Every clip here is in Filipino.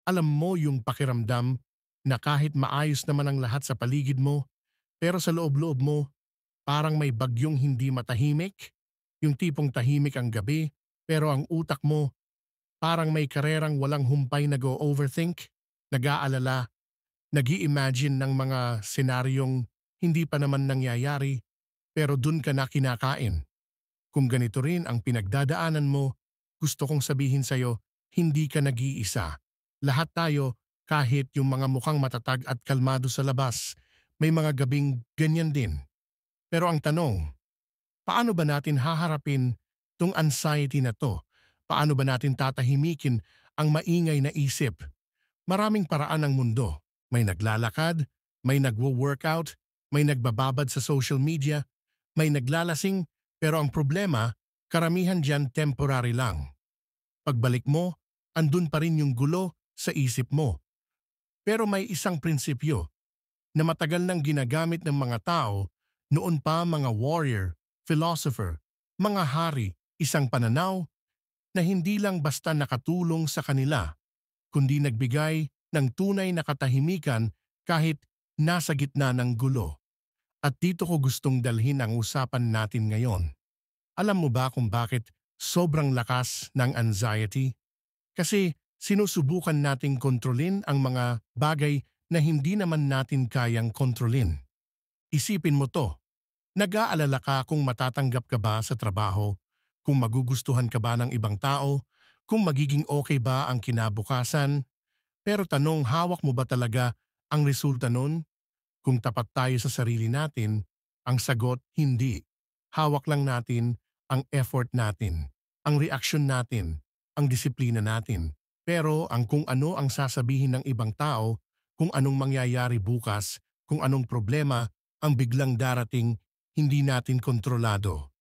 Alam mo yung pakiramdam na kahit maayos naman ang lahat sa paligid mo, pero sa loob-loob mo, parang may bagyong hindi matahimik? Yung tipong tahimik ang gabi, pero ang utak mo parang may karerang walang humpay nag-o-overthink, nag-aalala, nag-i-imagine ng mga senaryong hindi pa naman nangyayari, pero dun ka na kinakain. Kung ganito rin ang pinagdadaanan mo, gusto kong sabihin sa'yo, hindi ka nag-iisa. Lahat tayo, kahit yung mga mukhang matatag at kalmado sa labas, may mga gabing ganyan din. Pero ang tanong, paano ba natin haharapin tong anxiety na to? Paano ba natin tatahimikin ang maingay na isip? Maraming paraan ang mundo. May naglalakad, may nagwo-workout, may nagbababad sa social media, may naglalasing, pero ang problema, karamihan dyan temporary lang. Pagbalik mo, andun pa rin yung gulo sa isip mo. Pero may isang prinsipyo na matagal nang ginagamit ng mga tao, noon pa mga warrior, philosopher, mga hari, isang pananaw na hindi lang basta nakatulong sa kanila, kundi nagbigay ng tunay na katahimikan kahit nasa gitna ng gulo. At dito ko gustong dalhin ang usapan natin ngayon. Alam mo ba kung bakit sobrang lakas ng anxiety? Kasi sinusubukan nating kontrolin ang mga bagay na hindi naman natin kayang kontrolin. Isipin mo to, nag-aalala ka kung matatanggap ka ba sa trabaho, kung magugustuhan ka ba ng ibang tao, kung magiging okay ba ang kinabukasan. Pero tanong, hawak mo ba talaga ang resulta nun? Kung tapat tayo sa sarili natin, ang sagot hindi. Hawak lang natin ang effort natin, ang reaksyon natin, ang disiplina natin. Pero ang kung ano ang sasabihin ng ibang tao, kung anong mangyayari bukas, kung anong problema ang biglang darating, hindi natin kontrolado.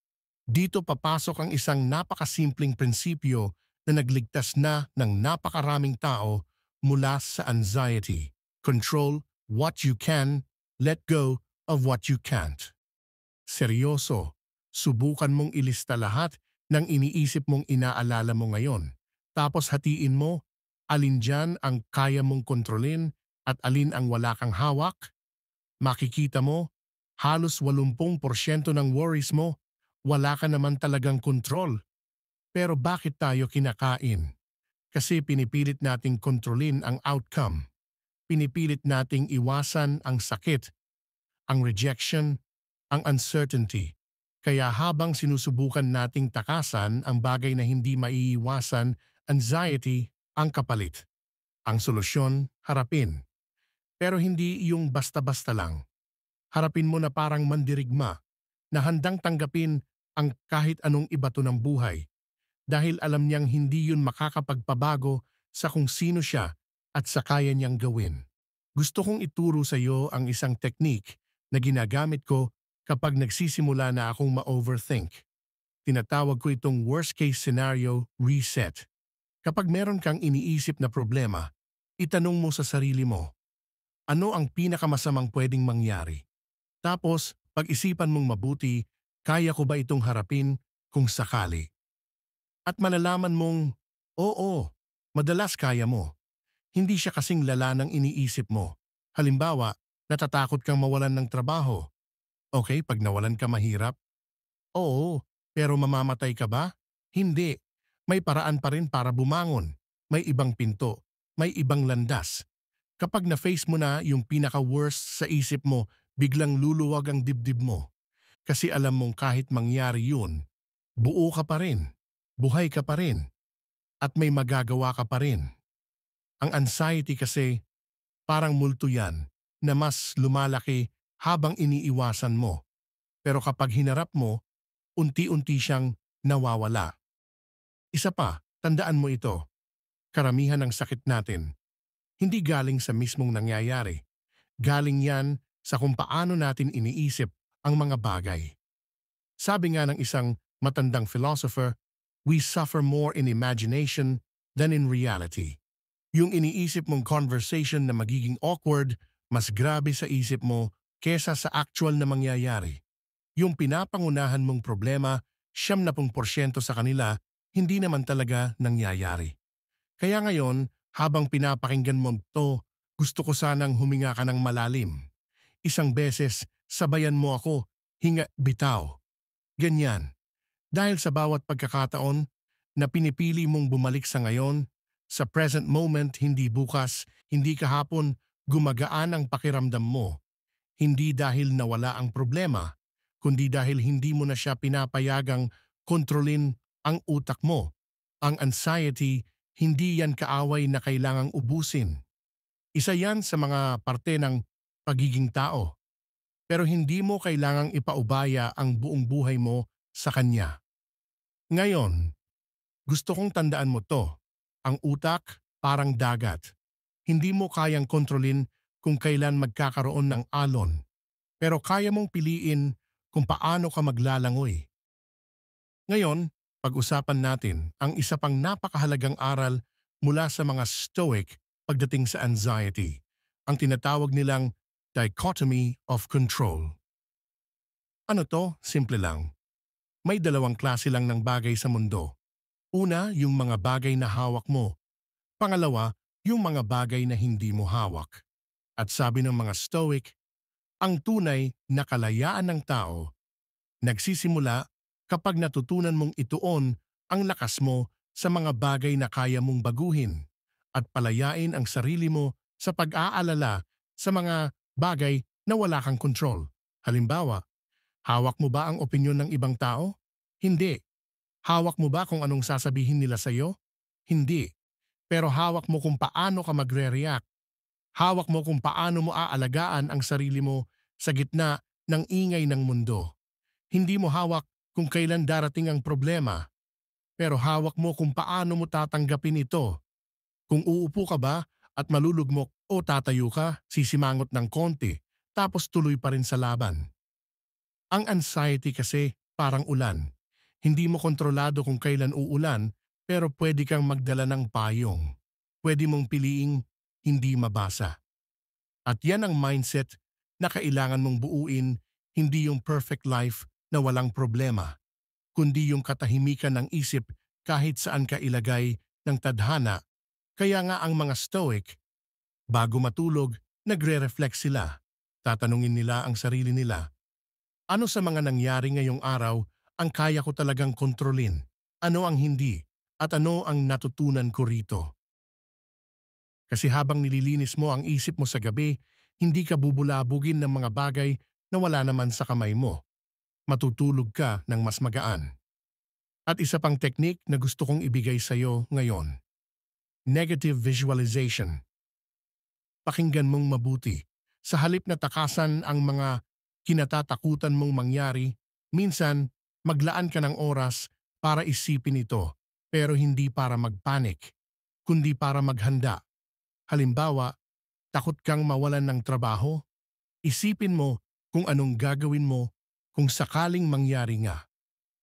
Dito papasok ang isang napakasimpleng prinsipyo na nagligtas na ng napakaraming tao mula sa anxiety. Control what you can, let go of what you can't. Seryoso, subukan mong ilista lahat ng iniisip mong inaalala mo ngayon. Tapos hatiin mo, alin dyan ang kaya mong kontrolin at alin ang wala kang hawak. Makikita mo, halos 80% ng worries mo, wala ka naman talagang kontrol. Pero bakit tayo kinakain? Kasi pinipilit nating kontrolin ang outcome. Pinipilit nating iwasan ang sakit, ang rejection, ang uncertainty. Kaya habang sinusubukan nating takasan ang bagay na hindi maiiwasan, anxiety ang kapalit. Ang solusyon, harapin. Pero hindi yung basta-basta lang. Harapin mo na parang mandirigma, na handang tanggapin ang kahit anong ibato ng buhay. Dahil alam niyang hindi yun makakapagpabago sa kung sino siya at sa kaya niyang gawin. Gusto kong ituro sa iyo ang isang technique na ginagamit ko kapag nagsisimula na akong ma-overthink. Tinatawag ko itong worst case scenario reset. Kapag meron kang iniisip na problema, itanong mo sa sarili mo, ano ang pinakamasamang pwedeng mangyari? Tapos, pag-isipan mong mabuti, kaya ko ba itong harapin kung sakali? At malalaman mong, oo, madalas kaya mo. Hindi siya kasing lala ng iniisip mo. Halimbawa, natatakot kang mawalan ng trabaho. Okay, pag nawalan ka mahirap? Oo, pero mamamatay ka ba? Hindi. May paraan pa rin para bumangon. May ibang pinto. May ibang landas. Kapag na-face mo na yung pinaka-worst sa isip mo, biglang luluwag ang dibdib mo. Kasi alam mong kahit mangyari yun, buo ka pa rin, buhay ka pa rin, at may magagawa ka pa rin. Ang anxiety kasi, parang multo yan na mas lumalaki habang iniiwasan mo. Pero kapag hinarap mo, unti-unti siyang nawawala. Isa pa, tandaan mo ito, karamihan ng sakit natin, hindi galing sa mismong nangyayari. Galing yan sa kung paano natin iniisip ang mga bagay. Sabi nga ng isang matandang philosopher, we suffer more in imagination than in reality. Yung iniisip mong conversation na magiging awkward, mas grabe sa isip mo kesa sa actual na mangyayari. Yung pinapangunahan mong problema, 70% sa kanila, hindi naman talaga nangyayari. Kaya ngayon, Habang pinapakinggan mo to, gusto ko sanang huminga ka ng malalim. Isang beses, sabayan mo ako, hinga, bitaw. Ganyan. Dahil sa bawat pagkakataon na pinipili mong bumalik sa ngayon, sa present moment, hindi bukas, hindi kahapon, gumagaan ang pakiramdam mo. Hindi dahil nawala ang problema, kundi dahil hindi mo na siya pinapayagang kontrolin ang utak mo. Ang anxiety, hindi yan kaaway na kailangang ubusin. Isa yan sa mga parte ng pagiging tao. Pero hindi mo kailangang ipaubaya ang buong buhay mo sa kanya. Ngayon, gusto kong tandaan mo to. Ang utak parang dagat. Hindi mo kayang kontrolin kung kailan magkakaroon ng alon. Pero kaya mong piliin kung paano ka maglalangoy. Ngayon, pag-usapan natin ang isa pang napakahalagang aral mula sa mga Stoic pagdating sa anxiety, ang tinatawag nilang dichotomy of control. Ano to? Simple lang. May dalawang klase lang ng bagay sa mundo. Una, yung mga bagay na hawak mo. Pangalawa, yung mga bagay na hindi mo hawak. At sabi ng mga Stoic, ang tunay na kalayaan ng tao nagsisimula kapag natutunan mong ituon ang lakas mo sa mga bagay na kaya mong baguhin at palayain ang sarili mo sa pag-aalala sa mga bagay na wala kang kontrol. Halimbawa, hawak mo ba ang opinyon ng ibang tao? Hindi. Hawak mo ba kung anong sasabihin nila sa'yo? Hindi. Pero hawak mo kung paano ka magre-react. Hawak mo kung paano mo aalagaan ang sarili mo sa gitna ng ingay ng mundo. Hindi mo hawak kung kailan darating ang problema, pero hawak mo kung paano mo tatanggapin ito. Kung uupo ka ba at malulugmok o tatayo ka, sisimangot ng konti, tapos tuloy pa rin sa laban. Ang anxiety kasi parang ulan. Hindi mo kontrolado kung kailan uulan, pero pwede kang magdala ng payong. Pwede mong piliing hindi mabasa. At yan ang mindset na kailangan mong buuin, hindi yung perfect life na walang problema, kundi yung katahimikan ng isip kahit saan ka ilagay ng tadhana. Kaya nga ang mga Stoic, bago matulog, nagre-reflect sila. Tatanungin nila ang sarili nila, ano sa mga nangyari ngayong araw ang kaya ko talagang kontrolin? Ano ang hindi? At ano ang natutunan ko rito? Kasi habang nililinis mo ang isip mo sa gabi, hindi ka bubulabugin ng mga bagay na wala naman sa kamay mo. Matutulog ka ng mas magaan. At isa pang teknik na gusto kong ibigay sa iyo ngayon. Negative visualization. Pakinggan mong mabuti. Sa halip na takasan ang mga kinatatakutan mong mangyari, minsan maglaan ka ng oras para isipin ito, pero hindi para magpanik, kundi para maghanda. Halimbawa, takot kang mawalan ng trabaho? Isipin mo kung anong gagawin mo kung sakaling mangyari nga.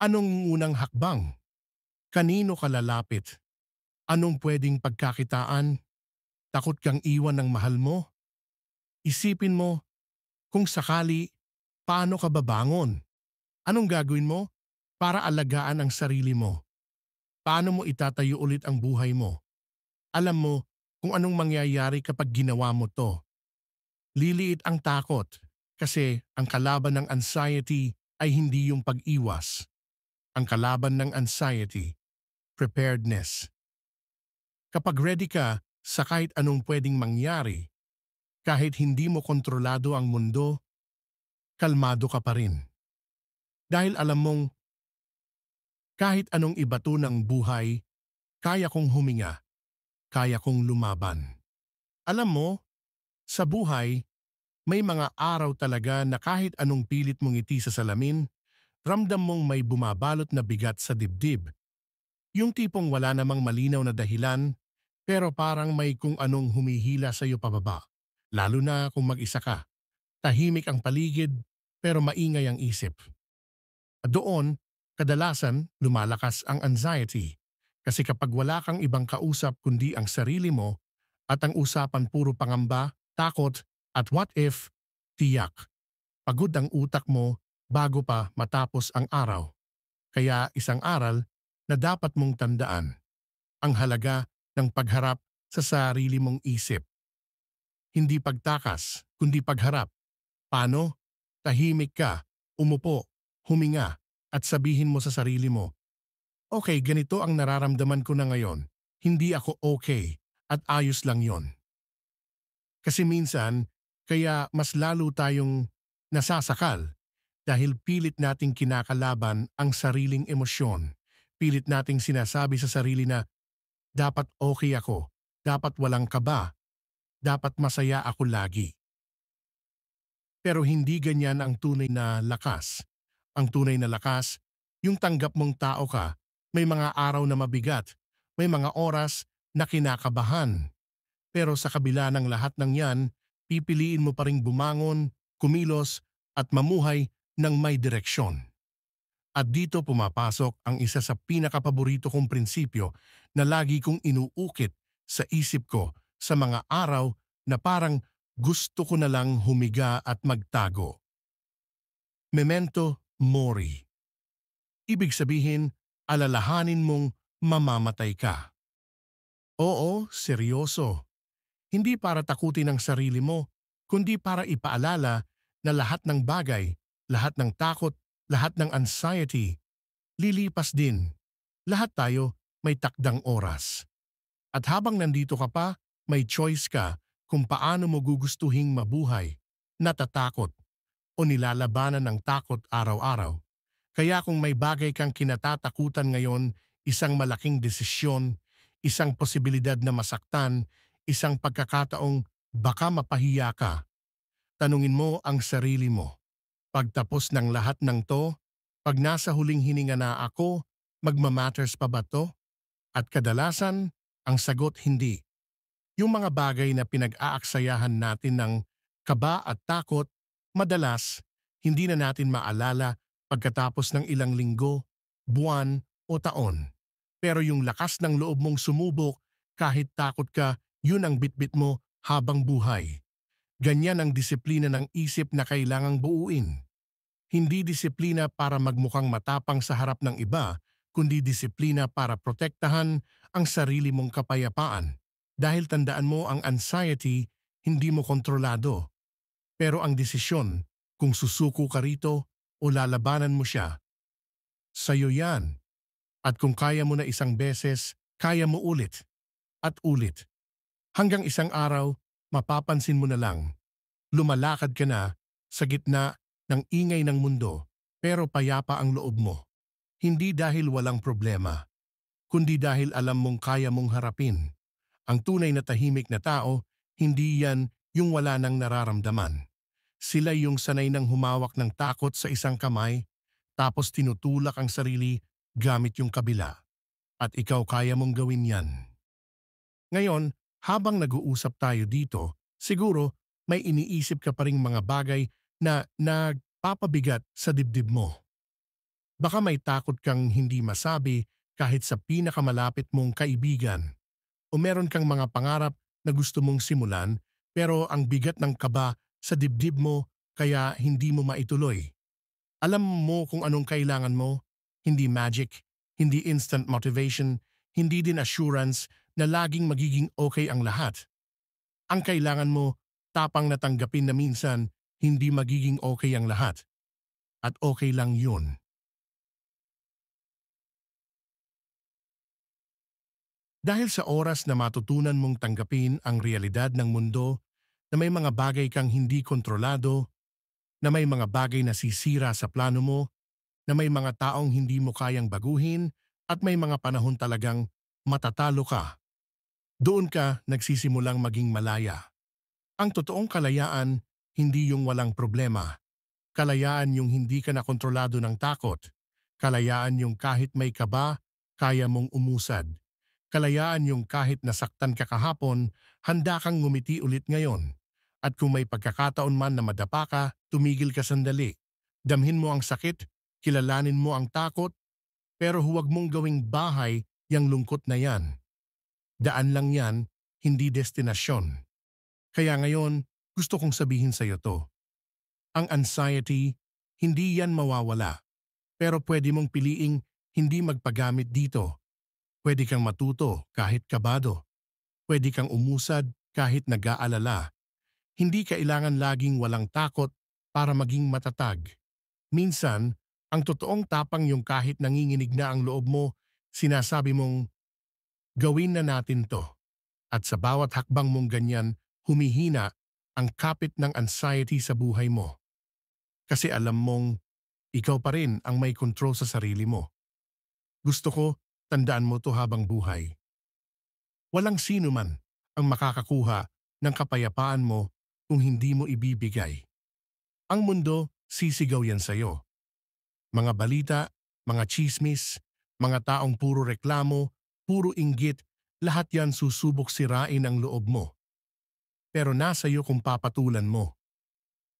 Anong unang hakbang? Kanino ka lalapit? Anong pwedeng pagkakitaan? Takot kang iwan ng mahal mo? Isipin mo kung sakali, paano ka babangon? Anong gagawin mo para alagaan ang sarili mo? Paano mo itatayo ulit ang buhay mo? Alam mo kung anong mangyayari kapag ginawa mo to. Liliit ang takot kasi ang kalaban ng anxiety ay hindi yung pag-iwas. Ang kalaban ng anxiety, preparedness. Kapag ready ka sa kahit anong pwedeng mangyari, kahit hindi mo kontrolado ang mundo, kalmado ka pa rin. Dahil alam mong kahit anong ibato ng buhay, kaya kong huminga, kaya kong lumaban. Alam mo, sa buhay, may mga araw talaga na kahit anong pilit mong ngiti sa salamin, ramdam mong may bumabalot na bigat sa dibdib. Yung tipong wala namang malinaw na dahilan, pero parang may kung anong humihila sa iyo pababa. Lalo na kung mag-isa ka. Tahimik ang paligid, pero maingay ang isip. At doon, kadalasan lumalakas ang anxiety. Kasi kapag wala kang ibang kausap kundi ang sarili mo at ang usapan puro pangamba, takot at what if, tiyak. Pagod ang utak mo bago pa matapos ang araw. Kaya isang aral na dapat mong tandaan. Ang halaga ng pagharap sa sarili mong isip. Hindi pagtakas, kundi pagharap. Paano? Tahimik ka, umupo, huminga, at sabihin mo sa sarili mo, okay, ganito ang nararamdaman ko na ngayon. Hindi ako okay at ayos lang yon. Kasi minsan, kaya mas lalo tayong nasasakal dahil pilit nating kinakalaban ang sariling emosyon. Pilit nating sinasabi sa sarili na dapat okay ako, dapat walang kaba, dapat masaya ako lagi. Pero hindi ganyan ang tunay na lakas. Ang tunay na lakas, yung tanggap mong tao ka, may mga araw na mabigat, may mga oras na kinakabahan. Pero sa kabila ng lahat ng yan, pipiliin mo pa ring bumangon, kumilos, at mamuhay ng may direksyon. At dito pumapasok ang isa sa pinakapaborito kong prinsipyo na lagi kong inuukit sa isip ko sa mga araw na parang gusto ko na lang humiga at magtago. Memento mori. Ibig sabihin, alalahanin mong mamamatay ka. Oo, seryoso. Hindi para takutin ang sarili mo, kundi para ipaalala na lahat ng bagay, lahat ng takot, lahat ng anxiety, lilipas din. Lahat tayo may takdang oras. At habang nandito ka pa, may choice ka kung paano mo gugustuhing mabuhay, natatakot, o nilalabanan ng takot araw-araw. Kaya kung may bagay kang kinatatakutan ngayon, isang malaking desisyon, isang posibilidad na masaktan, isang pagkakataong baka mapahiya ka, tanungin mo ang sarili mo. Pagtapos ng lahat ng to, pag nasa huling hininga na ako, magmamatters pa ba to? At kadalasan, ang sagot hindi. Yung mga bagay na pinag-aaksayahan natin ng kaba at takot, madalas hindi na natin maalala pagkatapos ng ilang linggo, buwan o taon. Pero yung lakas ng loob mong sumubok kahit takot ka, yun ang bitbit mo habang buhay. Ganyan ang disiplina ng isip na kailangang buuin. Hindi disiplina para magmukhang matapang sa harap ng iba, kundi disiplina para protektahan ang sarili mong kapayapaan. Dahil tandaan mo ang anxiety, hindi mo kontrolado. Pero ang desisyon, kung susuko ka rito o lalabanan mo siya, sa'yo yan. At kung kaya mo na isang beses, kaya mo ulit at ulit. Hanggang isang araw, mapapansin mo na lang. Lumalakad ka na sa gitna ng ingay ng mundo, pero payapa ang loob mo. Hindi dahil walang problema, kundi dahil alam mong kaya mong harapin. Ang tunay na tahimik na tao, hindi yan yung wala nang nararamdaman. Sila yung sanay ng humawak ng takot sa isang kamay, tapos tinutulak ang sarili gamit yung kabila. At ikaw kaya mong gawin yan. Ngayon, habang nag-uusap tayo dito, siguro may iniisip ka pa ring mga bagay na nagpapabigat sa dibdib mo. Baka may takot kang hindi masabi kahit sa pinakamalapit mong kaibigan. O meron kang mga pangarap na gusto mong simulan pero ang bigat ng kaba sa dibdib mo kaya hindi mo maituloy. Alam mo kung anong kailangan mo? Hindi magic, hindi instant motivation, hindi din assurance na laging magiging okay ang lahat. Ang kailangan mo, tapang natanggapin na minsan hindi magiging okay ang lahat. At okay lang yun. Dahil sa oras na matutunan mong tanggapin ang realidad ng mundo na may mga bagay kang hindi kontrolado, na may mga bagay na sisira sa plano mo, na may mga taong hindi mo kayang baguhin, at may mga panahon talagang matatalo ka. Doon ka nagsisimulang maging malaya. Ang totoong kalayaan, hindi yung walang problema. Kalayaan yung hindi ka nakontrolado ng takot. Kalayaan yung kahit may kaba, kaya mong umusad. Kalayaan yung kahit nasaktan ka kahapon, handa kang ngumiti ulit ngayon. At kung may pagkakataon man na madapa ka, tumigil ka sandali. Damhin mo ang sakit, kilalanin mo ang takot, pero huwag mong gawing bahay yang lungkot na yan. Daan lang yan, hindi destinasyon. Kaya ngayon, gusto kong sabihin sa iyo to. Ang anxiety, hindi yan mawawala. Pero pwede mong piliing hindi magpagamit dito. Pwede kang matuto kahit kabado. Pwede kang umusad kahit nag-aalala. Hindi kailangan laging walang takot para maging matatag. Minsan, ang totoong tapang yung kahit nanginginig na ang loob mo, sinasabi mong, gawin na natin to. At sa bawat hakbang mong ganyan, humihina ang kapit ng anxiety sa buhay mo. Kasi alam mong ikaw pa rin ang may control sa sarili mo. Gusto ko, tandaan mo to habang buhay. Walang sino man ang makakakuha ng kapayapaan mo kung hindi mo ibibigay. Ang mundo, sisigaw yan sa'yo. Mga balita, mga chismis, mga taong puro reklamo, puro inggit, lahat yan susubok sirain ang loob mo. Pero nasa iyo kung papatulan mo.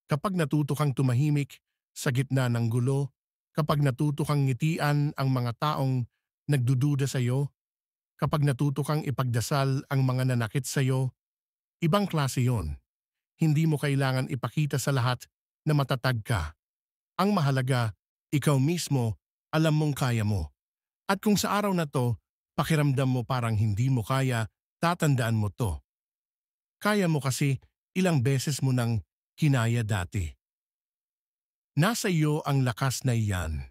Kapag natuto kang tumahimik sa gitna ng gulo, kapag natuto kang ngitian ang mga taong nagdududa sa iyo, kapag natuto kang ipagdasal ang mga nanakit sa iyo, ibang klase yon. Hindi mo kailangan ipakita sa lahat na matatag ka. Ang mahalaga, ikaw mismo, alam mong kaya mo. At kung sa araw na to, pakiramdam mo parang hindi mo kaya, tatandaan mo to. Kaya mo kasi ilang beses mo nang kinaya dati. Nasa iyo ang lakas na iyan.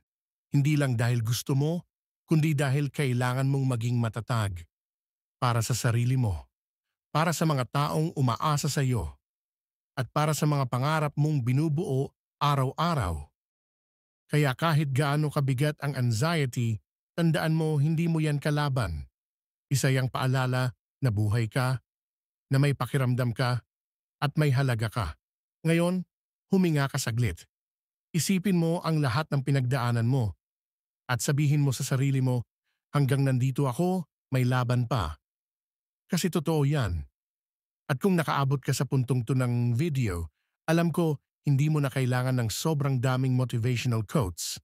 Hindi lang dahil gusto mo, kundi dahil kailangan mong maging matatag. Para sa sarili mo, para sa mga taong umaasa sa iyo, at para sa mga pangarap mong binubuo araw-araw. Kaya kahit gaano kabigat ang anxiety, tandaan mo hindi mo yan kalaban. Isa yang paalala na buhay ka, na may pakiramdam ka, at may halaga ka. Ngayon, huminga ka saglit. Isipin mo ang lahat ng pinagdaanan mo at sabihin mo sa sarili mo, hanggang nandito ako, may laban pa. Kasi totoo yan. At kung nakaabot ka sa puntong to ng video, alam ko hindi mo na kailangan ng sobrang daming motivational quotes.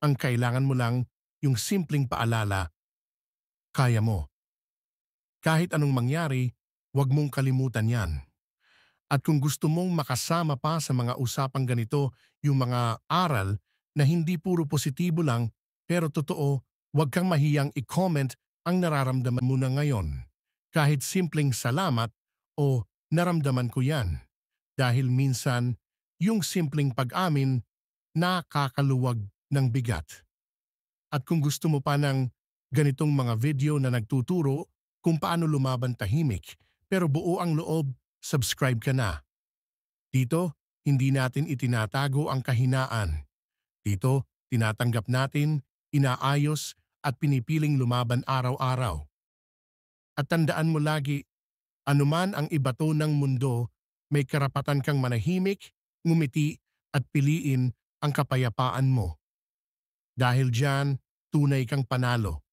Ang kailangan mo lang yung simpleng paalala, kaya mo. Kahit anong mangyari, huwag mong kalimutan yan. At kung gusto mong makasama pa sa mga usapang ganito, yung mga aral na hindi puro positibo lang pero totoo, huwag kang mahiyang i-comment ang nararamdaman mo na ngayon. Kahit simpleng salamat o naramdaman ko yan. Dahil minsan, yung simpleng pag-amin nakakaluwag ng bigat. At kung gusto mo pa ng ganitong mga video na nagtuturo kung paano lumaban tahimik pero buo ang loob, subscribe ka na. Dito, hindi natin itinatago ang kahinaan. Dito, tinatanggap natin, inaayos at pinipiling lumaban araw-araw. At tandaan mo lagi, anuman ang ibato ng mundo, may karapatan kang manahimik, ngumiti at piliin ang kapayapaan mo. Dahil diyan, tunay kang panalo.